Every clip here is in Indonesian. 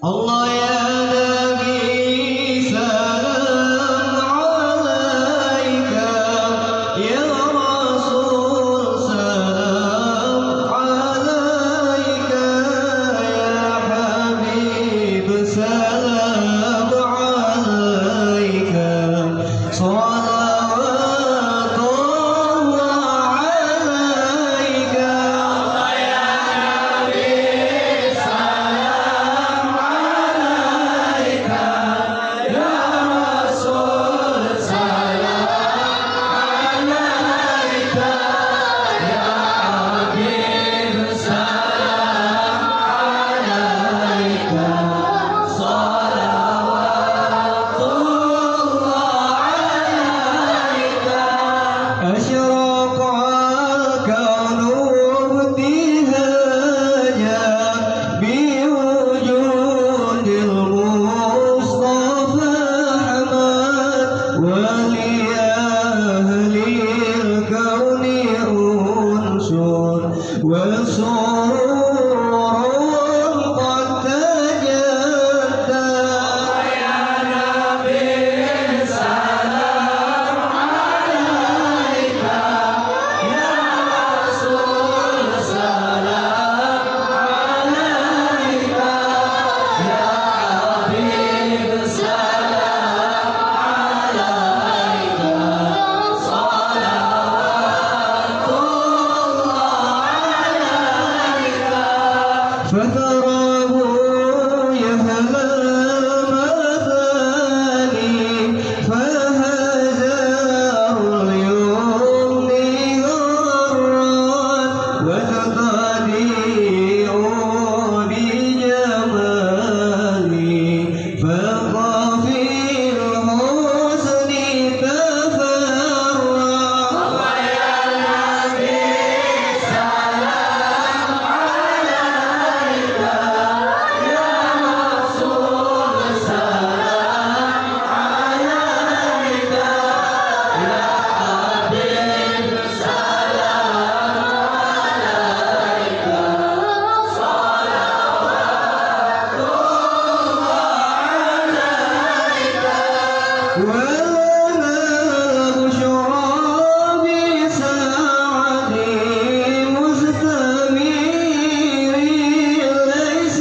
Allah ya Nabi salam alaika, ya Rasul salam alaika, ya Habib salam alaika, salawatullah alaika. أشرق الكون ابتهاجا بوجود المصطفى أحمد، ولأهل الكون أنس وسرور قد تجدد. يا نبي سلام عليك، يا رسول سلام عليك، يا حبيب سلام عليك، صلوات الله عليك. فتراه يهلا المثاني، فهزاه اليمن غرات، وتقديع بجمالي، فقى في الحسن تفرع. يا نبي سلام عليك، يا رسول سلام عليك، يا حبيب سلام عليك، صلوات الله عليك. ولنا البشرى بسعد مستمير، ليس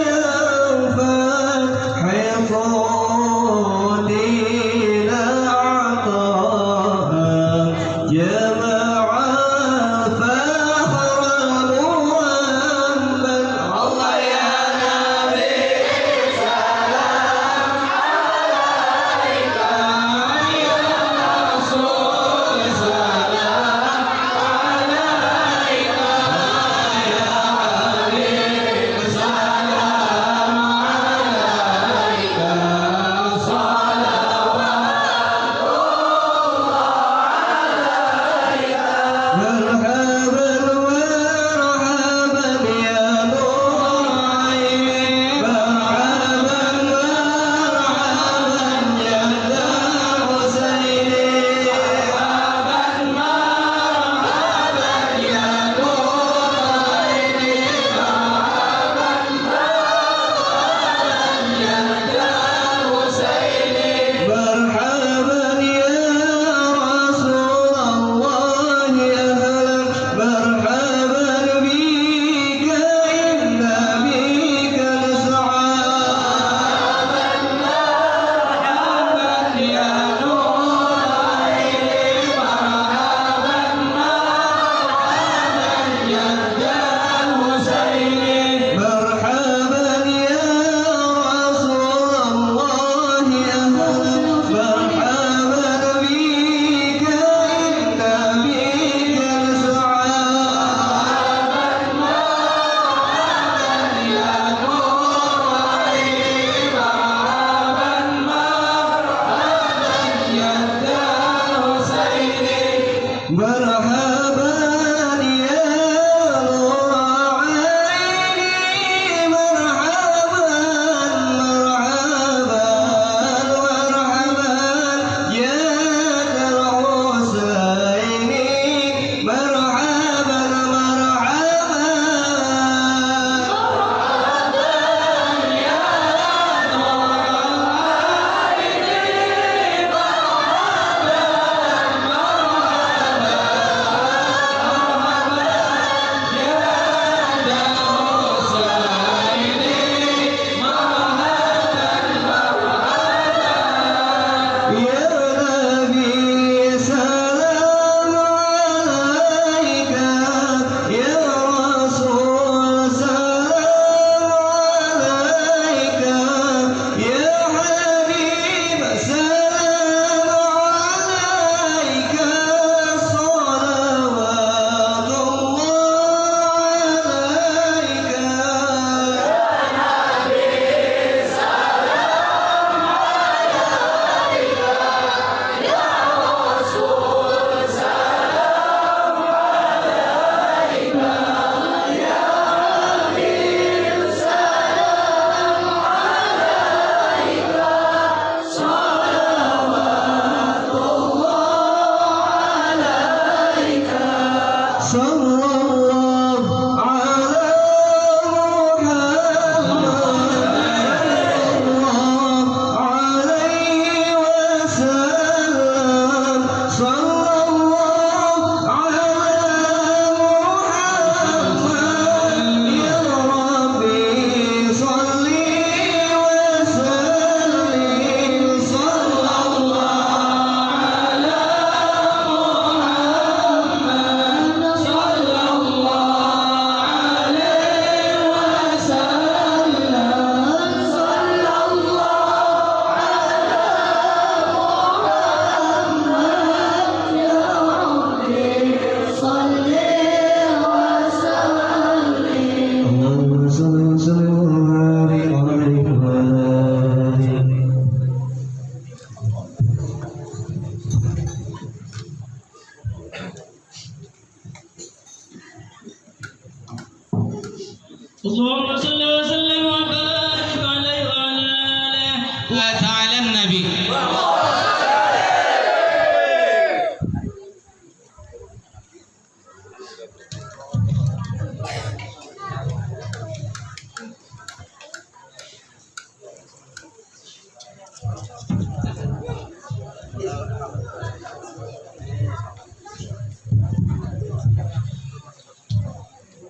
ينفد حيطان إلى عطاها، جمع فخر محمد. الله يا نبي سلام عليك،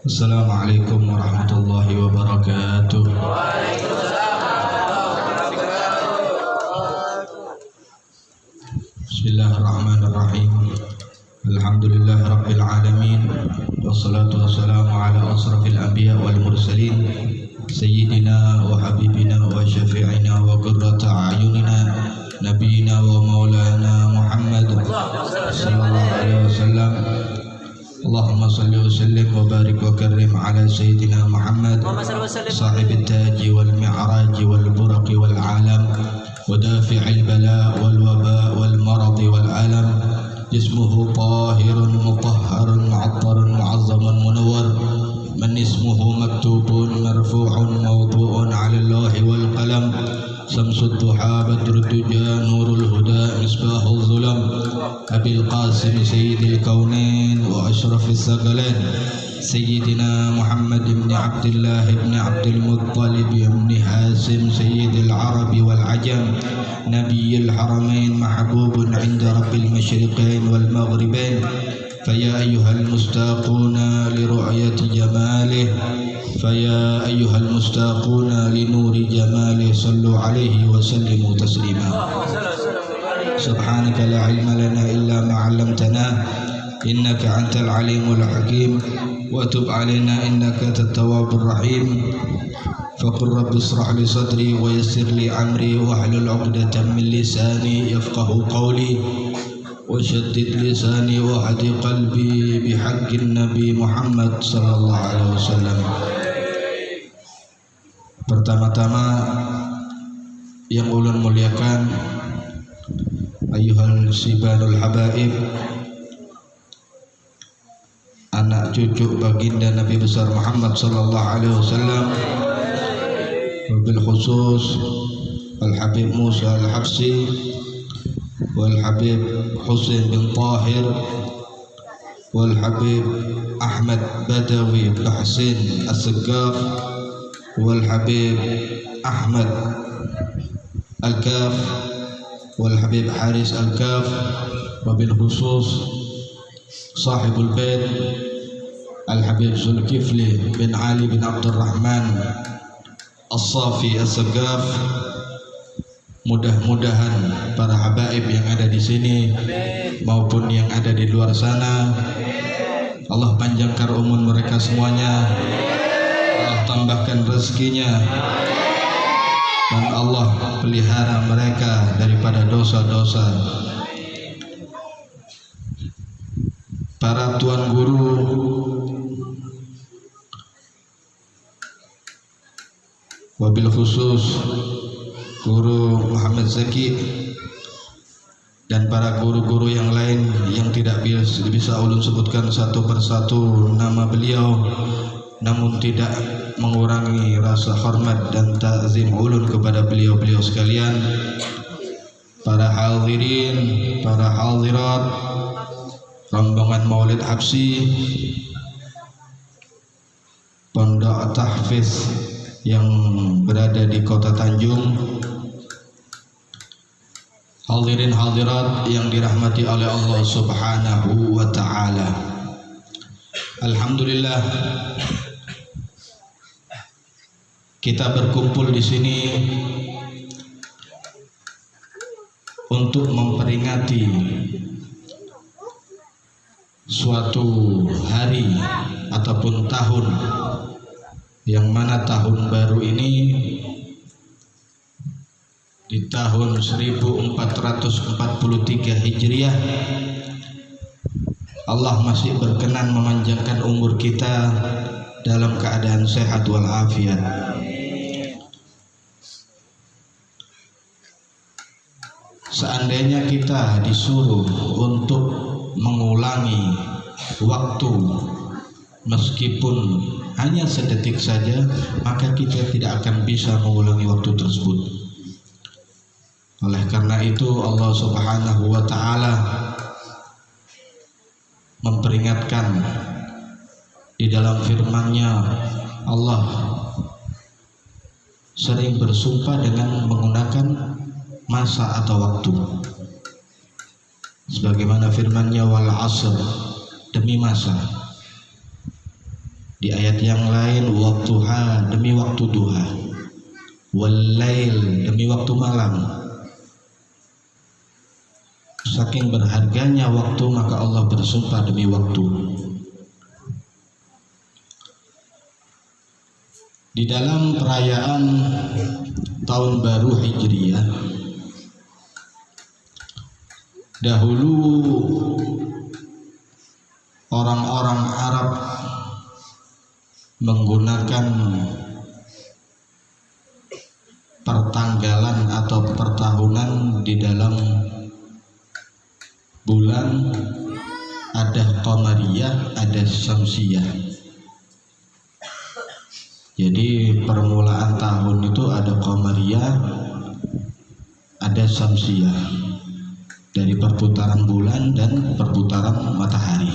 Assalamualaikum warahmatullahi wabarakatuh. Bismillahirrahmanirrahim. Alhamdulillah rabbil alamin. Wassalatu wassalamu ala asrafil anbiya wal mursalin sayyidina wa habibina wa syafi'ina wa qurrata a'yunina nabiyina wa maulana Muhammad sallallahu alaihi wasallam. Allahumma salli wa sallim wa barik wa karrim ala sayyidina Muhammad sahibit taji wal mi'raj wal buraq wal alam wa dafi'il bala wal waba wal marad wal alam. Jismuhu tahirun mutahharun mu'attarun mu'azzamun munawwar. Man ismuhu maktubun marfu'un mawdu'un 'ala Allahi wal qalam. Samsud duha badrud duja nurul huda misbahul zulam. Abil Qasim sayyidil kaunain wa ashrafis saqalain sayyidina Muhammad ibn Abdullah ibn Abdul Muttalib ibn Hasim sayyidil Arabi wal Ajam nabiyil haramain mahbubun 'inda rabbil masyriqain wal maghribain. فيا أيها المستاقون لرؤية جماله فيا أيها المستاقون لنور جماله صلوا عليه وسلموا تسليما. سبحانك لا علم لنا إلا ما علمتنا إنك أنت العليم الحكيم وتب علينا إنك أنت التواب الرحيم. فقل رب اشرح لي صدري ويسر لي أمري واحلل عقدة من لساني يفقه قولي وشدد لساني وهد قلبي بحق النبي Muhammad sallallahu alaihi wasallam. Pertama-tama yang ulun muliakan ayyuhal sibanul habaib, anak cucu baginda Nabi besar Muhammad sallallahu alaihi wasallam, wabil khusus Al Habib Musa Al Habsi wal Habib Husain bin Tahir wal Habib Ahmad Badawi bin Hasin As-Saggaf wal Habib Ahmad Al-Kaf wal Habib Haris Al-Kaf, wabil khusus sahibul bait Al-Habib Zulkifli bin Ali bin Abdurrahman As-Safi As-Saggaf. Mudah-mudahan para habaib yang ada di sini maupun yang ada di luar sana, Allah panjangkan umur mereka semuanya, Allah tambahkan rezekinya, dan Allah pelihara mereka daripada dosa-dosa. Para tuan guru, wabil khusus Guru Muhammad Zaki dan para guru-guru yang lain yang tidak bisa ulun sebutkan satu persatu nama beliau, namun tidak mengurangi rasa hormat dan ta'zim ulun kepada beliau-beliau sekalian. Para hadirin, para hadirat rombongan Maulid Habsi, Pondok Tahfiz yang berada di Kota Tanjung, hadirin hadirat yang dirahmati oleh Allah Subhanahu wa taala. Alhamdulillah kita berkumpul di sini untuk memperingati suatu hari ataupun tahun, yang mana tahun baru ini di tahun 1443 Hijriah Allah masih berkenan memanjangkan umur kita dalam keadaan sehat walafiat. Seandainya kita disuruh untuk mengulangi waktu meskipun hanya sedetik saja, maka kita tidak akan bisa mengulangi waktu tersebut. Oleh karena itu Allah Subhanahu wa taala memperingatkan di dalam firman-Nya. Allah sering bersumpah dengan menggunakan masa atau waktu. Sebagaimana firman-Nya wal asr, demi masa. Di ayat yang lain waktuha, demi waktu duha. Wal lail, demi waktu malam. Saking berharganya waktu, maka Allah bersumpah demi waktu. Di dalam perayaan tahun baru Hijriyah, dahulu orang-orang Arab menggunakan pertanggalan atau pertahunan di dalam bulan, ada qamariyah, ada syamsiyah. Jadi permulaan tahun itu ada qamariyah, ada syamsiyah, dari perputaran bulan dan perputaran matahari.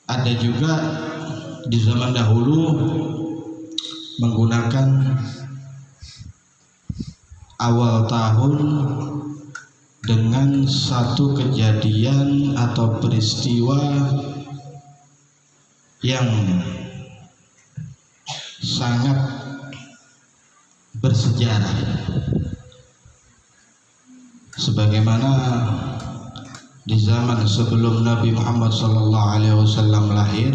Ada juga di zaman dahulu menggunakan awal tahun dengan satu kejadian atau peristiwa yang sangat bersejarah, sebagaimana di zaman sebelum Nabi Muhammad SAW lahir,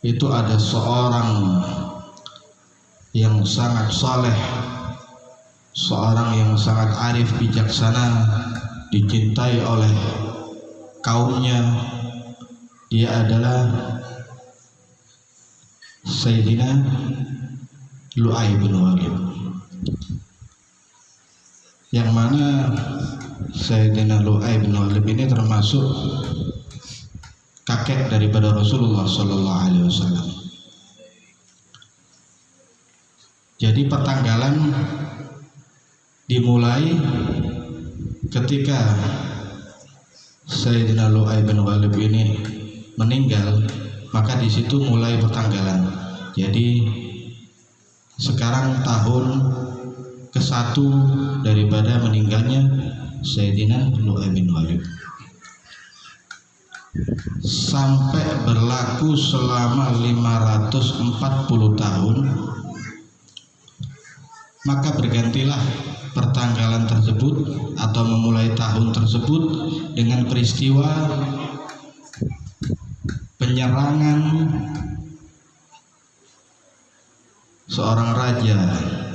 itu ada seorang yang sangat saleh, seorang yang sangat arif bijaksana, dicintai oleh kaumnya. Dia adalah Sayyidina Lu'ay bin Walid, yang mana Sayyidina Lu'ay bin Walid ini termasuk kakek daripada Rasulullah SAW. Jadi pertanggalan dimulai ketika Sayyidina Lu'ay bin Walid ini meninggal, maka di situ mulai pertanggalan. Jadi sekarang tahun ke-1 daripada meninggalnya Sayyidina Lu'ay bin Walid, sampai berlaku selama 540 tahun. Maka bergantilah pertanggalan tersebut atau memulai tahun tersebut dengan peristiwa penyerangan seorang raja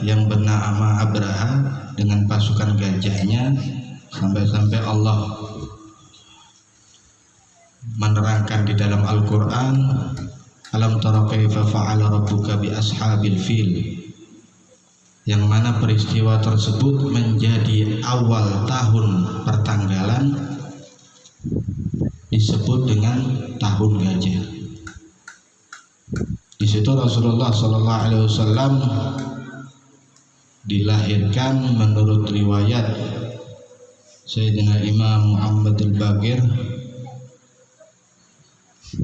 yang bernama Abraha dengan pasukan gajahnya, sampai-sampai Allah menerangkan di dalam Al-Quran, alam tara kaifa fa'ala rabbuka bi ashabil fil, yang mana peristiwa tersebut menjadi awal tahun pertanggalan, disebut dengan tahun gajah. Di situ Rasulullah SAW dilahirkan menurut riwayat Sayyidina Imam Muhammad al-Baqir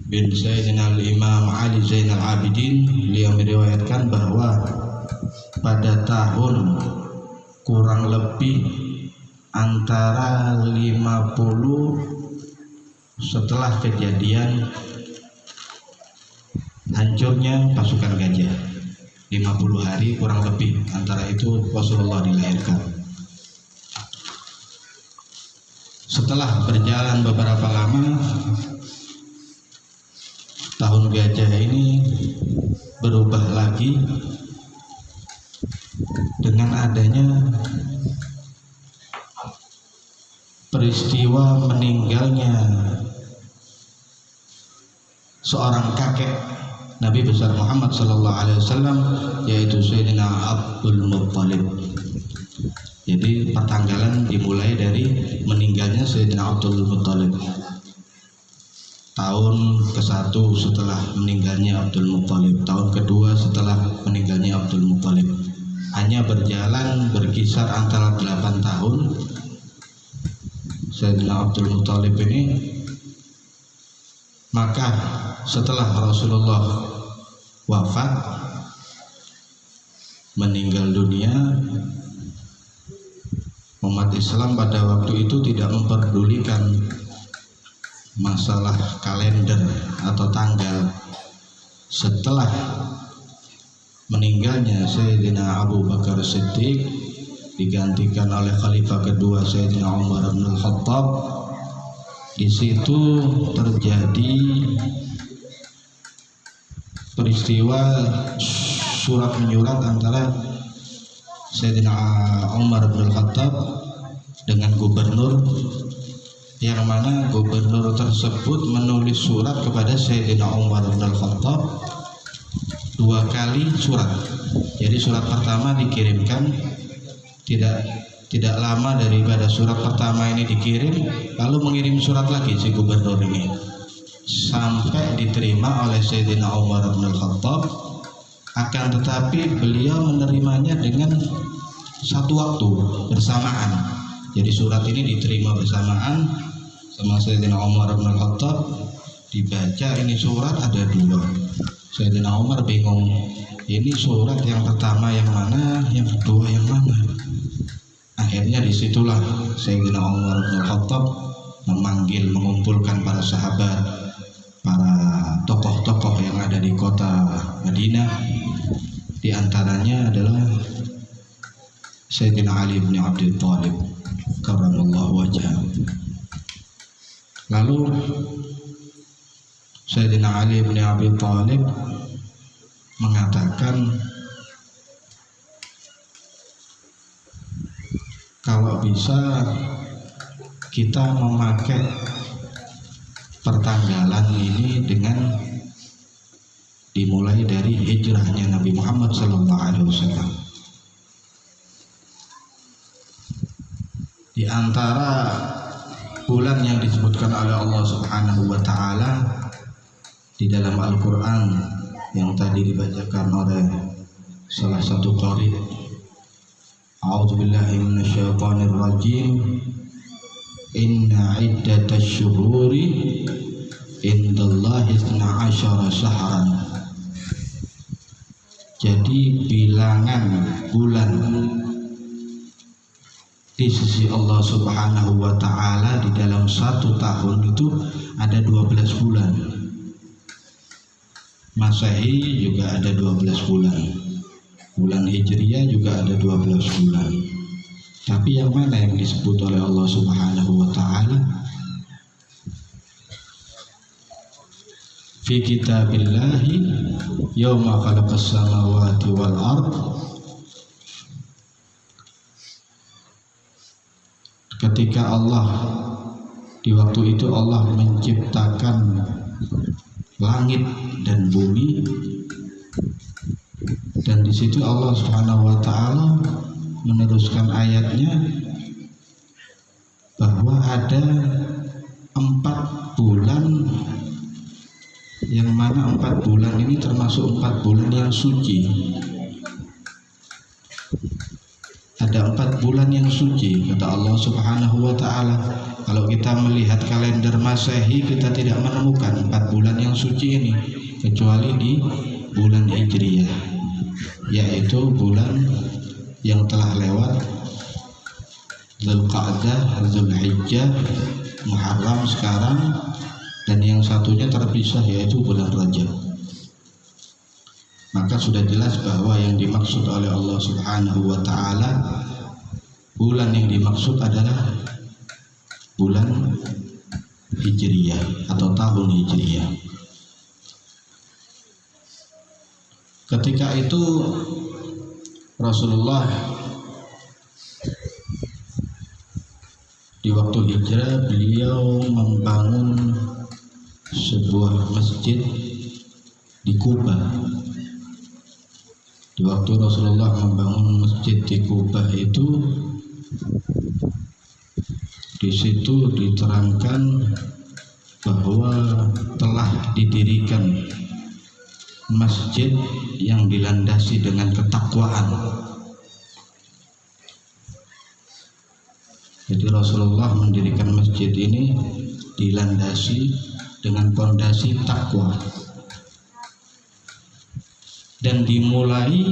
bin Sayyidina Imam Ali Zainal Abidin. Beliau meriwayatkan bahwa pada tahun kurang lebih antara 50 setelah kejadian hancurnya pasukan gajah, 50 hari kurang lebih antara itu Rasulullah dilahirkan. Setelah berjalan beberapa lama, tahun gajah ini berubah lagi dengan adanya peristiwa meninggalnya seorang kakek Nabi besar Muhammad SAW, yaitu Sayyidina Abdul Muttalib. Jadi pertanggalan dimulai dari meninggalnya Sayyidina Abdul Muttalib. Tahun ke-1 setelah meninggalnya Abdul Muttalib, tahun kedua setelah meninggalnya Abdul Muttalib. Hanya berjalan berkisar antara 8 tahun. Sayyidina Abdul Muttalib ini, maka setelah Rasulullah wafat, meninggal dunia, umat Islam pada waktu itu tidak memperdulikan masalah kalender atau tanggal. Setelah meninggalnya Sayyidina Abu Bakar Siddiq, digantikan oleh khalifah kedua Sayyidina Umar bin Khattab, di situ terjadi peristiwa surat menyurat antara Sayyidina Umar bin Khattab dengan gubernur, yang mana gubernur tersebut menulis surat kepada Sayyidina Umar bin Khattab 2 kali surat. Jadi surat pertama dikirimkan tidak lama daripada surat pertama ini dikirim, lalu mengirim surat lagi si gubernur ini, sampai diterima oleh Sayyidina Umar bin Khattab. Akan tetapi beliau menerimanya dengan satu waktu bersamaan. Jadi surat ini diterima bersamaan sama Sayyidina Umar bin Khattab. Dibaca ini surat ada 2. Sayyidina Umar bingung, ini surat yang pertama yang mana, yang kedua yang mana. Akhirnya disitulah Sayyidina Umar bin Khattab mengumpulkan para sahabat, para tokoh-tokoh yang ada di kota Madinah. Di antaranya adalah Sayyidina Ali bin Abi Thalib karramallahu wajhah. Lalu Sayyidina Ali bin Abi Thalib mengatakan, kalau bisa kita memakai pertanggalan ini dengan dimulai dari hijrahnya Nabi Muhammad SAW. Di antara bulan yang disebutkan oleh Allah Subhanahu wa taala di dalam Al-Qur'an yang tadi dibacakan oleh salah satu qari, A'udzubillahi minasyaitonir rajim. Inna iddatasy syuhuri indallahi 12 syahran. Jadi bilangan bulan di sisi Allah Subhanahu wa taala di dalam 1 tahun itu ada 12 bulan. Masehi juga ada 12 bulan. Bulan Hijriah juga ada 12 bulan. Tapi yang mana yang disebut oleh Allah Subhanahu wa taala? Fi kitabillahi yauma khalaqas samawati wal ard. Ketika Allah, di waktu itu Allah menciptakan langit dan bumi, dan di situ Allah Subhanahu wa taala meneruskan ayatnya bahwa ada 4 bulan, yang mana 4 bulan ini termasuk 4 bulan yang suci. Ada 4 bulan yang suci, kata Allah Subhanahu wa taala. Kalau kita melihat kalender Masehi, kita tidak menemukan 4 bulan yang suci ini, kecuali di bulan Hijriah, yaitu bulan yang telah lewat, Dzulqa'dah, Dzulhijjah, Muharram sekarang, dan yang satunya terpisah yaitu bulan Rajab. Maka sudah jelas bahwa yang dimaksud oleh Allah Subhanahu wa taala, bulan yang dimaksud adalah bulan Hijriyah atau tahun Hijriyah. Ketika itu Rasulullah di waktu hijrah, beliau membangun sebuah masjid di Kuba. Di waktu Rasulullah membangun masjid di Kuba itu, di situ diterangkan bahwa telah didirikan masjid yang dilandasi dengan ketakwaan. Jadi Rasulullah mendirikan masjid ini dilandasi dengan pondasi takwa, dan dimulai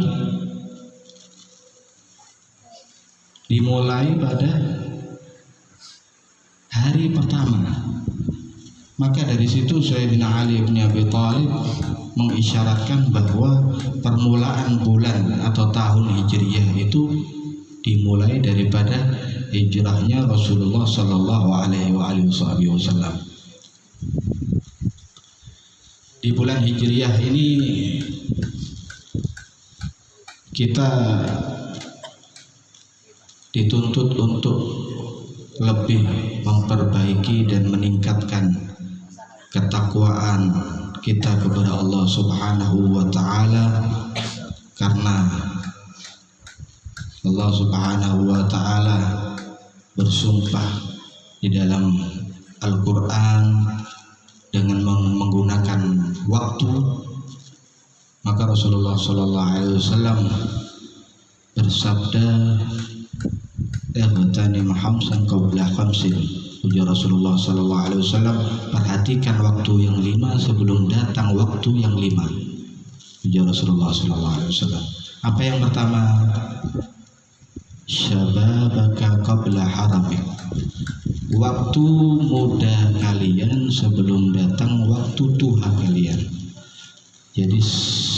dimulai pada hari pertama. Maka dari situ Sayyidina Ali bin Abi Thalib mengisyaratkan bahwa permulaan bulan atau tahun Hijriyah itu dimulai daripada hijrahnya Rasulullah Sallallahu Alaihi Wasallam. Di bulan Hijriyah ini kita dituntut untuk lebih memperbaiki dan meningkatkan ketakwaan kita kepada Allah Subhanahu wa taala, karena Allah Subhanahu wa taala bersumpah di dalam Al-Qur'an dengan menggunakan waktu. Maka Rasulullah sallallahu alaihi wasallam bersabda, "Igtanim khamsan qabla khamsin." Ujar Rasulullah sallallahu alaihi wasallam, perhatikan waktu yang 5 sebelum datang waktu yang 5. Ujar Rasulullah sallallahu alaihi wasallam. Apa yang pertama? Syababaka qabla haramik. Waktu muda kalian sebelum datang waktu tua kalian. Jadi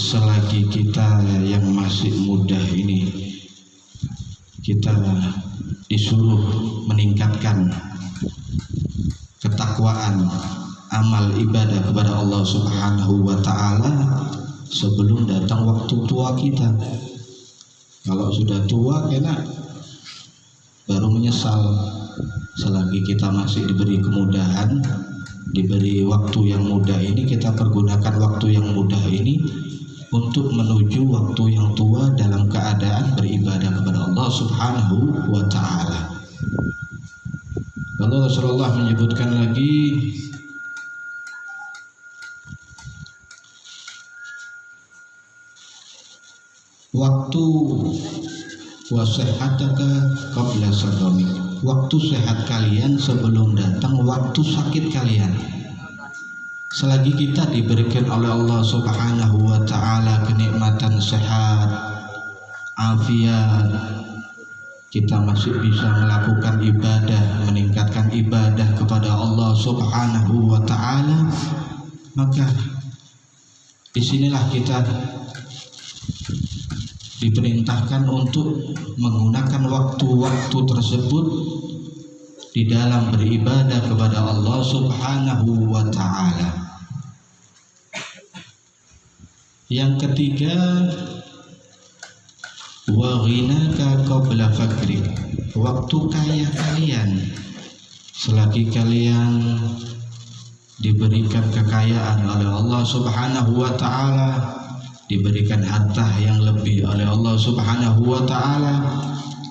selagi kita yang masih muda ini, kita disuruh meningkatkan ketakwaan, amal ibadah kepada Allah Subhanahu wa taala sebelum datang waktu tua kita. Kalau sudah tua kena baru menyesal. Selagi kita masih diberi kemudahan, diberi waktu yang mudah ini, kita pergunakan waktu yang mudah ini untuk menuju waktu yang tua dalam keadaan beribadah kepada Allah Subhanahu wa taala. Lalu Rasulullah menyebutkan lagi, waktu wasihhataka qabla sagamik. Waktu sehat kalian sebelum datang waktu sakit kalian. Selagi kita diberikan oleh Allah Subhanahu wa taala kenikmatan sehat, afiat, kita masih bisa melakukan ibadah, meningkatkan ibadah kepada Allah Subhanahu wa taala, maka disinilah kita diperintahkan untuk menggunakan waktu-waktu tersebut di dalam beribadah kepada Allah Subhanahu wa taala. Yang ketiga, wa ghinaka qabla fakrik. Waktu kaya kalian, selagi kalian diberikan kekayaan oleh Allah Subhanahu wa taala, diberikan harta yang lebih oleh Allah Subhanahu wa taala,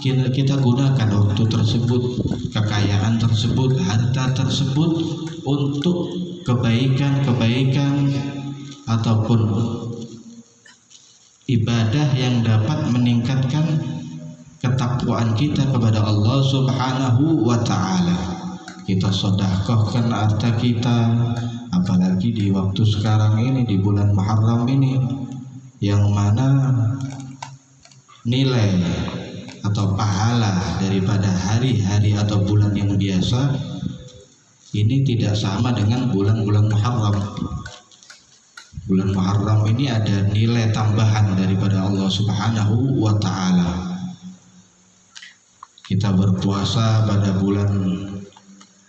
kita gunakan waktu tersebut, kekayaan tersebut, harta tersebut untuk kebaikan-kebaikan ataupun ibadah yang dapat meningkatkan ketakwaan kita kepada Allah Subhanahu wa taala. Kita sedekahkan harta kita, apalagi di waktu sekarang ini, di bulan Muharram ini, yang mana nilai atau pahala daripada hari-hari atau bulan yang biasa ini tidak sama dengan bulan-bulan Muharram. Bulan Muharram ini ada nilai tambahan daripada Allah Subhanahu wa taala. Kita berpuasa pada bulan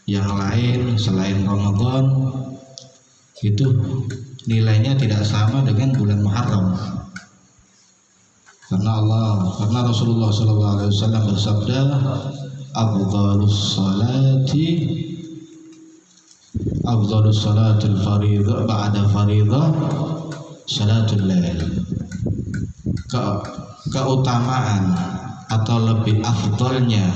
yang lain selain Ramadan itu nilainya tidak sama dengan bulan Muharram. Karena Rasulullah sallallahu alaihi wasallam bersabda, afdhalus salatil fardhu ba'da fardhu salatul lail. Keutamaan atau lebih afdalnya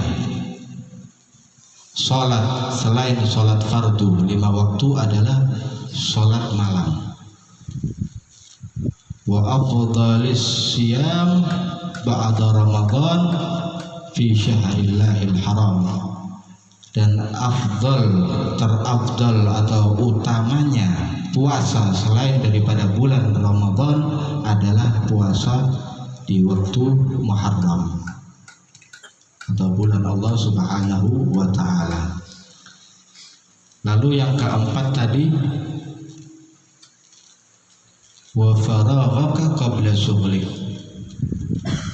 salat selain salat fardu 5 waktu adalah salat malam. Wa afdalis siyam ba'da Ramadan fi syahrillahil haram. Dan terafdal atau utamanya puasa selain daripada bulan Ramadan adalah puasa di waktu Muharram. atau bulan Allah Subhanahu wa ta'ala. Lalu yang keempat tadi, wa faraghaka qabla syughlik,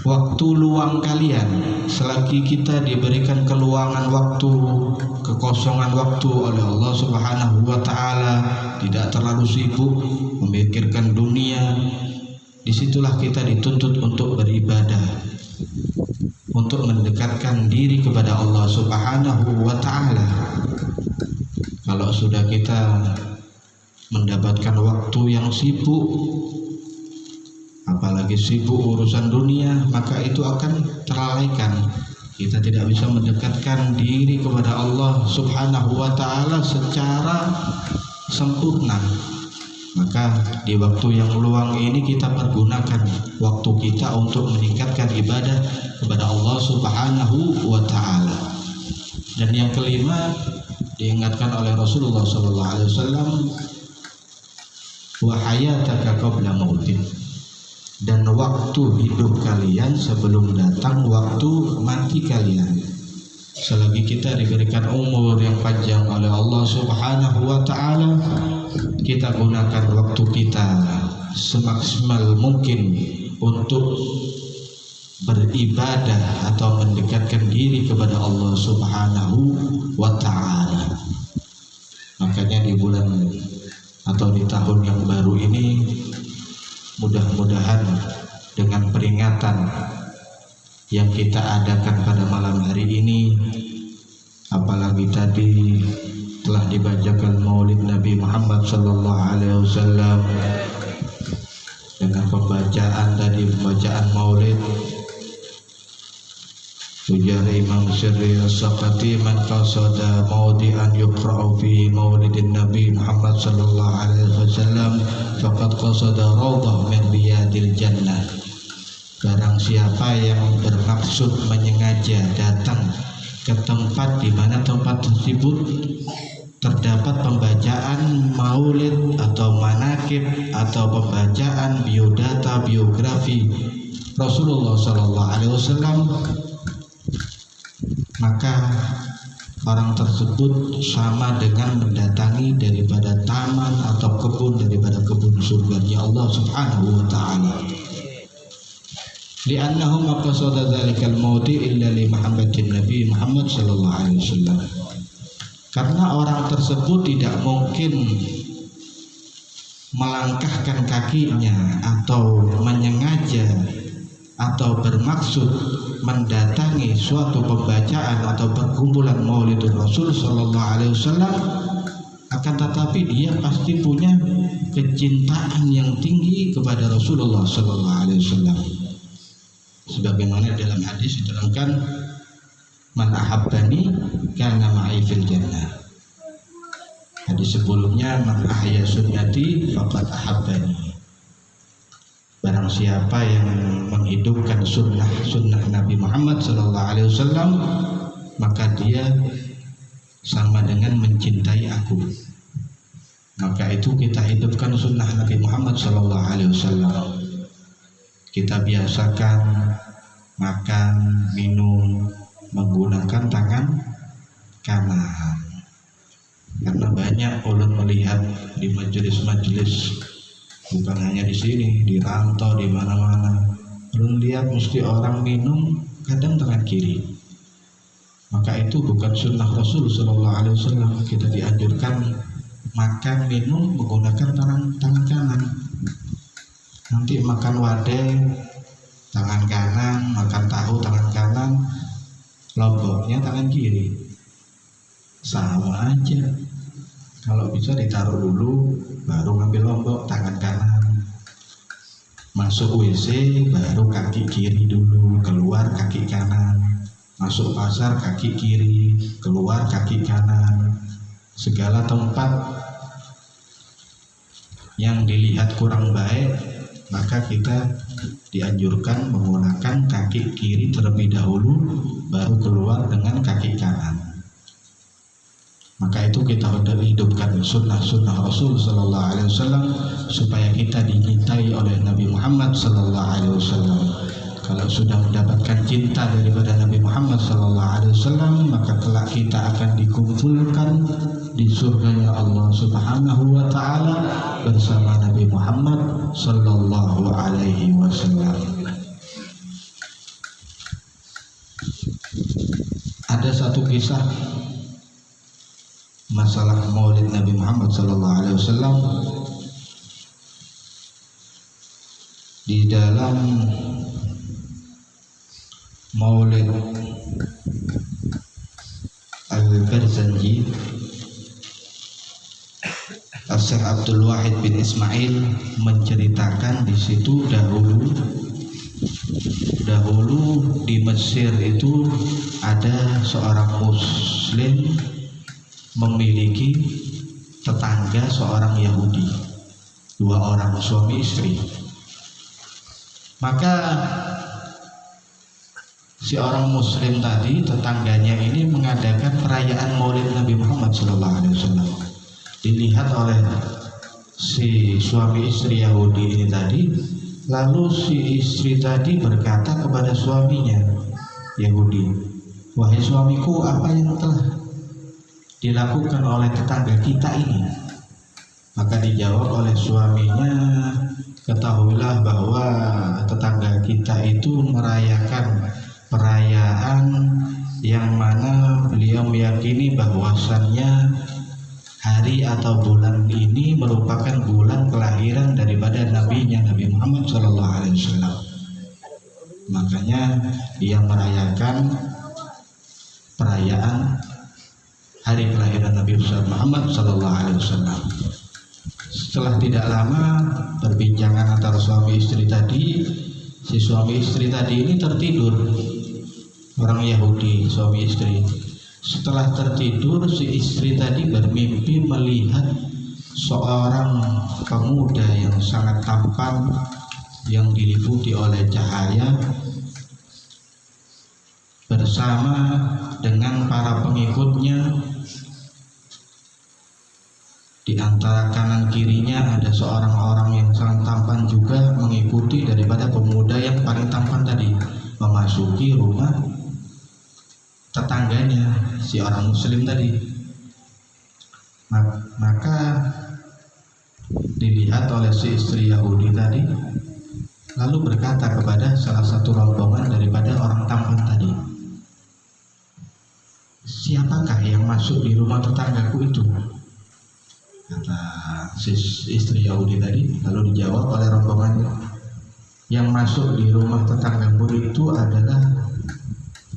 waktu luang kalian, selagi kita diberikan keluangan waktu, kekosongan waktu oleh Allah Subhanahu wa ta'ala, tidak terlalu sibuk memikirkan dunia, disitulah kita dituntut untuk beribadah, untuk mendekatkan diri kepada Allah Subhanahu wa ta'ala. Kalau sudah kita mendapatkan waktu yang sibuk, apalagi sibuk urusan dunia, maka itu akan terlalaikan. Kita tidak bisa mendekatkan diri kepada Allah Subhanahu wa ta'ala secara sempurna. Maka di waktu yang luang ini kita pergunakan waktu kita untuk meningkatkan ibadah kepada Allah Subhanahu wa ta'ala. Dan yang kelima, diingatkan oleh Rasulullah SAW, wa hayataka qabla mautin, dan waktu hidup kalian sebelum datang waktu mati kalian. Selagi kita diberikan umur yang panjang oleh Allah Subhanahu wa ta'ala, kita gunakan waktu kita semaksimal mungkin untuk beribadah atau mendekatkan diri kepada Allah Subhanahu wa ta'ala. Makanya di bulan atau di tahun yang baru ini, mudah-mudahan dengan peringatan yang kita adakan pada malam hari ini, apalagi tadi telah dibacakan Maulid Nabi Muhammad sallallahu alaihi wasallam, dengan pembacaan Maulid ujar Imam Syirri As-Saqati, man qasada mawdi'an yuqra'u fi maulidin Nabi Muhammad sallallahu alaihi wasallam faqad qasada rawdah min riyadil jannah. Barang siapa yang bermaksud menyengaja datang ke tempat di mana tempat tersebut terdapat pembacaan maulid atau manakib atau pembacaan biodata biografi Rasulullah sallallahu alaihi wasallam, maka orang tersebut sama dengan mendatangi daripada taman atau kebun daripada kebun surganya Allah Subhanahu wa ta'ala. Li'annahu ma qasada dzalikal mawdi' illa li Muhammadin Nabi Muhammad sallallahu alaihi wasallam. Karena orang tersebut tidak mungkin melangkahkan kakinya atau menyengaja atau bermaksud mendatangi suatu pembacaan atau perkumpulan Maulidul Rasul sallallahu alaihi wasallam, akan tetapi dia pasti punya kecintaan yang tinggi kepada Rasulullah sallallahu alaihi wasallam. Sebagaimana dalam hadis diterangkan, man ahabbani kana ma'i fil jannah. Hadis sebelumnya, man ahya sunnati faqad ahabbani. Barang siapa yang menghidupkan sunnah Nabi Muhammad sallallahu alaihi wasallam, maka dia sama dengan mencintai aku. Maka itu kita hidupkan sunnah Nabi Muhammad sallallahu alaihi wasallam. Kita biasakan makan, minum menggunakan tangan kanan. Karena banyak ulun melihat di majelis-majelis, bukan hanya di sini, di rantau, di mana-mana, belum lihat mesti orang minum kadang tangan kiri. Maka itu bukan sunnah Rasul sallallahu alaihi wasallam. Kita dianjurkan makan minum menggunakan tangan kanan. Nanti makan wadeh tangan kanan, makan tahu tangan kanan, lomboknya tangan kiri, sama aja. Kalau bisa ditaruh dulu, baru ngambil lombok tangan kanan. Masuk WC, baru kaki kiri dulu, keluar kaki kanan. Masuk pasar kaki kiri, keluar kaki kanan. Segala tempat yang dilihat kurang baik, maka kita dianjurkan menggunakan kaki kiri terlebih dahulu, baru keluar dengan kaki kanan. Maka itu kita hidupkan sunnah Rasul sallallahu alaihi wasallam supaya kita dicintai oleh Nabi Muhammad sallallahu alaihi wasallam. Kalau sudah mendapatkan cinta daripada Nabi Muhammad SAW, maka kelak kita akan dikumpulkan di surganya Allah Subhanahu wa Ta'ala bersama Nabi Muhammad Sallallahu Alaihi Wasallam. Ada satu kisah masalah Maulid Nabi Muhammad Sallallahu Alaihi Wasallam. Di dalam Maulid Al-Barzanji, Syekh Abdul Wahid bin Ismail menceritakan di situ dahulu di Mesir itu ada seorang Muslim memiliki tetangga seorang Yahudi, 2 orang suami istri. Maka si orang Muslim tadi, tetangganya ini mengadakan perayaan Maulid Nabi Muhammad SAW. Dilihat oleh si suami istri Yahudi ini tadi, lalu si istri tadi berkata kepada suaminya Yahudi, "Wahai suamiku, apa yang telah dilakukan oleh tetangga kita ini?" Maka dijawab oleh suaminya, "Ketahuilah bahwa tetangga kita itu merayakan perayaan yang mana beliau meyakini bahwasannya hari atau bulan ini merupakan bulan kelahiran daripada nabinya Nabi Muhammad SAW. Makanya dia merayakan perayaan hari kelahiran Nabi Muhammad SAW." Setelah tidak lama perbincangan antara suami istri tadi, si suami istri tadi ini tertidur, orang Yahudi suami istri. Setelah tertidur, si istri tadi bermimpi melihat seorang pemuda yang sangat tampan yang diliputi oleh cahaya bersama dengan para pengikutnya. Di antara kanan kirinya ada seorang orang yang sangat tampan juga mengikuti daripada pemuda yang paling tampan tadi, memasuki rumah tetangganya, si orang Muslim tadi. Maka dilihat oleh si istri Yahudi tadi, lalu berkata kepada salah satu rombongan daripada orang tampan tadi, "Siapakah yang masuk di rumah tetanggaku itu?" Kata si istri Yahudi tadi. Lalu dijawab oleh rombongannya, "Yang masuk di rumah tetanggamu itu adalah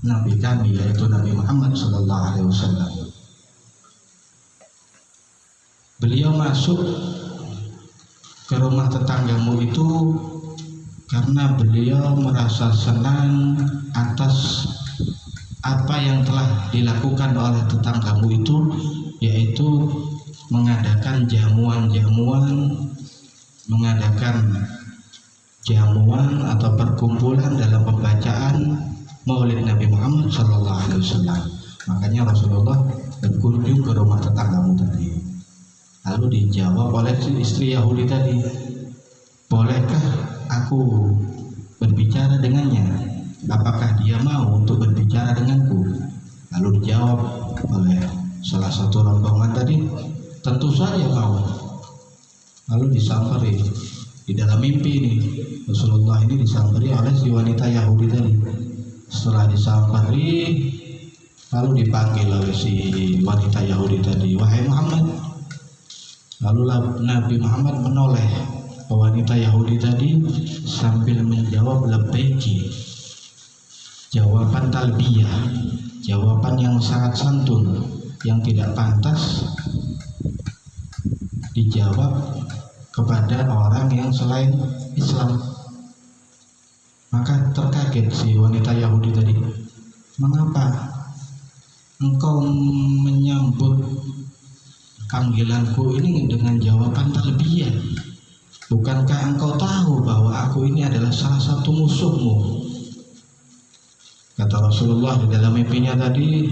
Nabi kami, yaitu Nabi Muhammad SAW. Beliau masuk ke rumah tetanggamu itu karena beliau merasa senang atas apa yang telah dilakukan oleh tetanggamu itu, yaitu mengadakan jamuan atau perkumpulan dalam pembacaan Maulid Nabi Muhammad SAW. Makanya Rasulullah berkunjung ke rumah tetanggamu tadi." Lalu dijawab oleh istri Yahudi tadi, "Bolehkah aku berbicara dengannya? Apakah dia mau untuk berbicara denganku?" Lalu dijawab oleh salah satu rombongan tadi, "Tentu saja mau." Lalu disamperi di dalam mimpi ini, Rasulullah ini disamperi oleh si wanita Yahudi tadi. Setelah disamperi, lalu dipanggil oleh si wanita Yahudi tadi, "Wahai Muhammad." Lalu Nabi Muhammad menoleh ke wanita Yahudi tadi sambil menjawab labbaiki, jawaban talbiyah, jawaban yang sangat santun, yang tidak pantas dijawab kepada orang yang selain Islam. Maka terkaget si wanita Yahudi tadi, "Mengapa engkau menyambut panggilanku ini dengan jawaban talbiyah? Bukankah engkau tahu bahwa aku ini adalah salah satu musuhmu?" Kata Rasulullah di dalam mimpinya tadi,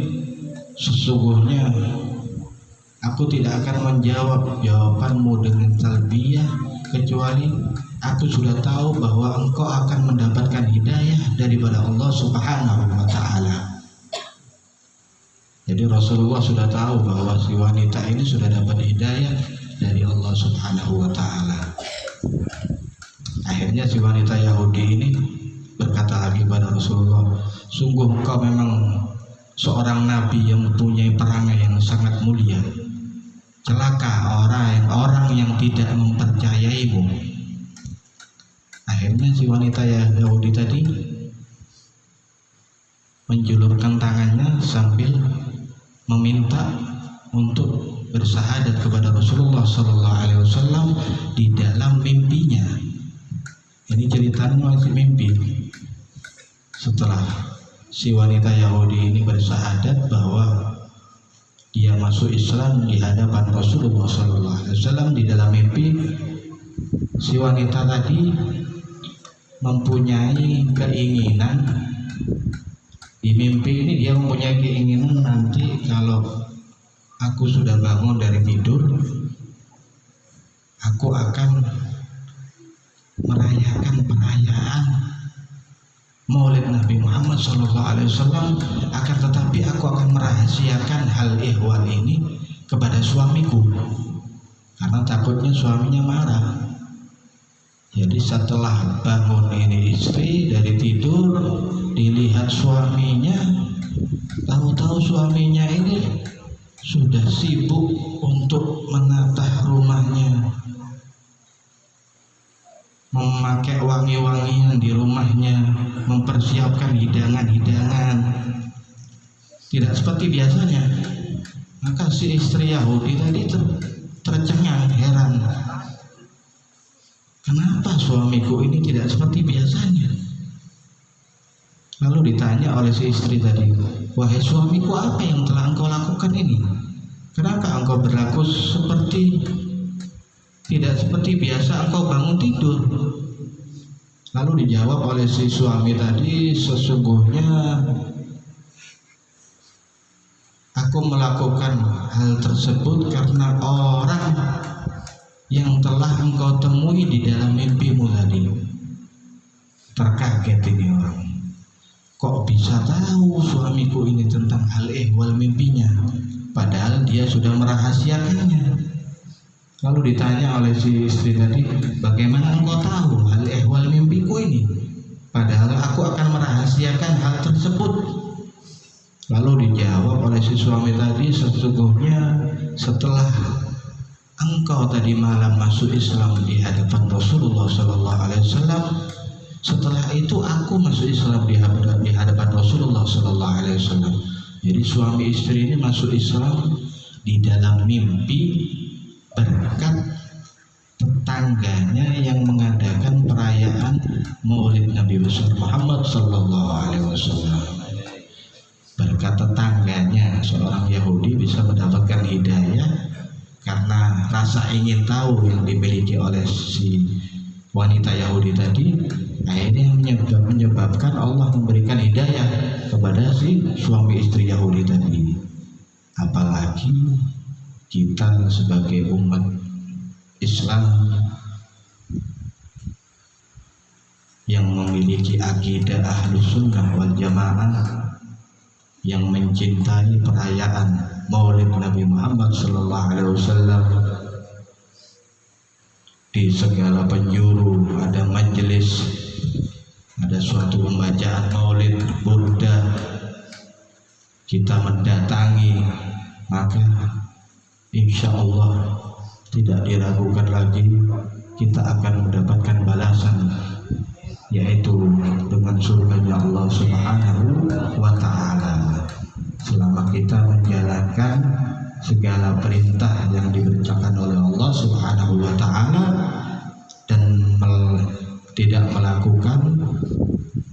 "Sesungguhnya aku tidak akan menjawab jawabanmu dengan talbiyah kecuali aku sudah tahu bahwa engkau akan mendapatkan hidayah dari daripada Allah Subhanahu wa Ta'ala. Jadi Rasulullah sudah tahu bahwa si wanita ini sudah dapat hidayah dari Allah Subhanahu wa Ta'ala. Akhirnya si wanita Yahudi ini berkata lagi pada Rasulullah, sungguh kau memang seorang nabi yang mempunyai perangai yang sangat mulia. Celaka orang yang tidak mempercayaimu. Akhirnya si wanita Yahudi tadi menjulurkan tangannya sambil meminta untuk bersahadat kepada Rasulullah Sallallahu Alaihi Wasallam di dalam mimpinya. Ini ceritanya masih mimpi. Setelah si wanita Yahudi ini bersahadat bahwa dia masuk Islam di hadapan Rasulullah Sallallahu Alaihi Wasallam, di dalam mimpi si wanita tadi mempunyai keinginan. Di mimpi ini dia mempunyai keinginan, nanti kalau aku sudah bangun dari tidur, aku akan merayakan perayaan Maulid Nabi Muhammad SAW. Akan tetapi aku akan merahasiakan hal ihwal ini kepada suamiku, karena takutnya suaminya marah. Jadi setelah bangun ini istri dari tidur, dilihat suaminya, tahu-tahu suaminya ini sudah sibuk untuk menata rumahnya, memakai wangi-wangian di rumahnya, mempersiapkan hidangan-hidangan, tidak seperti biasanya. Maka si istri Yahudi tadi tercengang, heran, kenapa suamiku ini tidak seperti biasanya? Lalu ditanya oleh si istri tadi, wahai suamiku, apa yang telah engkau lakukan ini? Kenapa engkau berlaku tidak seperti biasa engkau bangun tidur? Lalu dijawab oleh si suami tadi, sesungguhnya aku melakukan hal tersebut karena orang yang telah engkau temui di dalam mimpimu tadi. Terkaget ini orang, kok bisa tahu suamiku ini tentang hal ihwal mimpinya, padahal dia sudah merahasiakannya. Lalu ditanya oleh si istri tadi, bagaimana engkau tahu hal ihwal mimpiku ini, padahal aku akan merahasiakan hal tersebut? Lalu dijawab oleh si suami tadi, sesungguhnya setelah engkau tadi malam masuk Islam di hadapan Rasulullah Sallallahu Alaihi Wasallam, setelah itu aku masuk Islam di hadapan Rasulullah Sallallahu Alaihi Wasallam. Jadi suami istri ini masuk Islam di dalam mimpi berkat tetangganya yang mengadakan perayaan Maulid Nabi Muhammad Sallallahu Alaihi Wasallam. Berkat tetangganya seorang Yahudi bisa mendapatkan hidayah karena rasa ingin tahu yang dimiliki oleh si wanita Yahudi tadi. Akhirnya menyebabkan Allah memberikan hidayah kepada si suami istri Yahudi tadi. Apalagi kita sebagai umat Islam yang memiliki akidah Ahlus Sunnah wal Jamaah, yang mencintai perayaan Maulid Nabi Muhammad Sallallahu Alaihi Wasallam. Di segala penjuru ada majelis, ada suatu pembacaan Maulid Burda, kita mendatangi, maka insya Allah tidak diragukan lagi kita akan mendapatkan balasan, yaitu dengan surganya Allah Subhanahu wa Ta'ala, selama kita menjalankan segala perintah yang diberitakan oleh Allah Subhanahu wa Ta'ala dan tidak melakukan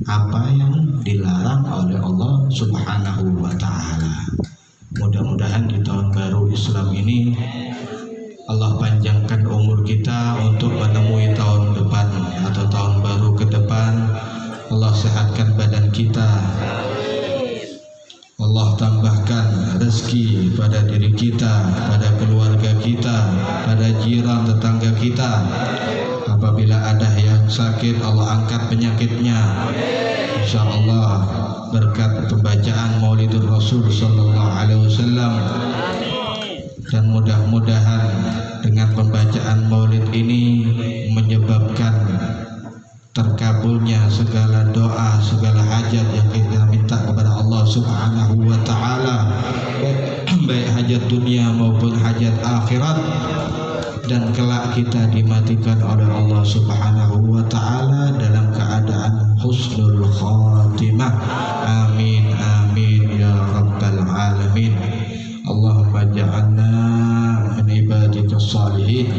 apa yang dilarang oleh Allah Subhanahu wa Ta'ala. Mudah-mudahan di tahun baru Islam ini Allah panjangkan umur kita untuk menemui tahun depan atau tahun baru ke depan. Allah sehatkan badan kita, Allah tambahkan rezeki pada diri kita, pada keluarga kita, pada jiran tetangga kita. Apabila ada yang sakit, Allah angkat penyakitnya. insyaallah berkat pembacaan Maulidur Rasul sallallahu alaihi wasallam, dan mudah-mudahan dengan pembacaan Maulid ini menyebabkan terkabulnya segala doa, segala hajat yang kita minta kepada Allah Subhanahu wa taala, baik hajat dunia maupun hajat akhirat, dan kelak kita dimatikan oleh Allah Subhanahu wa taala dalam keadaan husnul khatimah. Amin amin ya rabbal alamin. Allahumma ja'alna min ibadikas salihin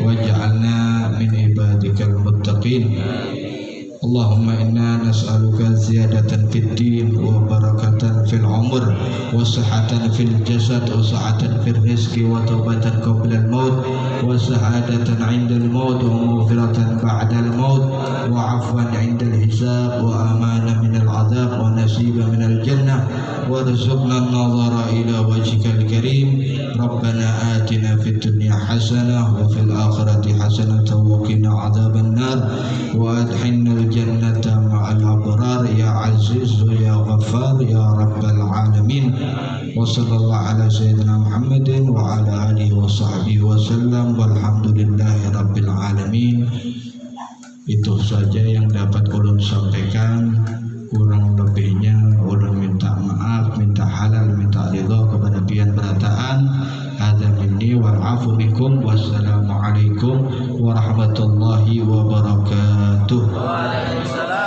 waj'alna min ibadikal muttaqin. Allahumma inna nas'aluka ziyadatan fid din wa barakatan fil umr wa sihhatan fil jasad wa sa'atan fil rizqi wa taubatan qabla al maut wa sa'adatan 'inda al maut wa maghfiratan ba'da al maut wa 'afwan 'inda al hisab wa amana min al 'adzab wa nasiba min al jannah warzuqna an-nazara ila wajhikal karim. Rabbana atina fid dunya hasanah wa fil akhirati hasanah wa qina 'adzaban nar wa adkhilna jannata ma'al abrar ya aziz ya ghaffar ya rabbal alamin. Wa sallallahu ala sayyidina Muhammadin wa ala alihi wa sahbihi wa sallam walhamdulillahi rabbil alamin. Itu saja yang dapat ulun sampaikan, kurang lebihnya ulun minta maaf, minta halal, minta ridha kepada pian berataan. Hadza minni wal afu bikum. Wassalamualaikum warahmatullahi wabarakatuh. Waalaikumsalam.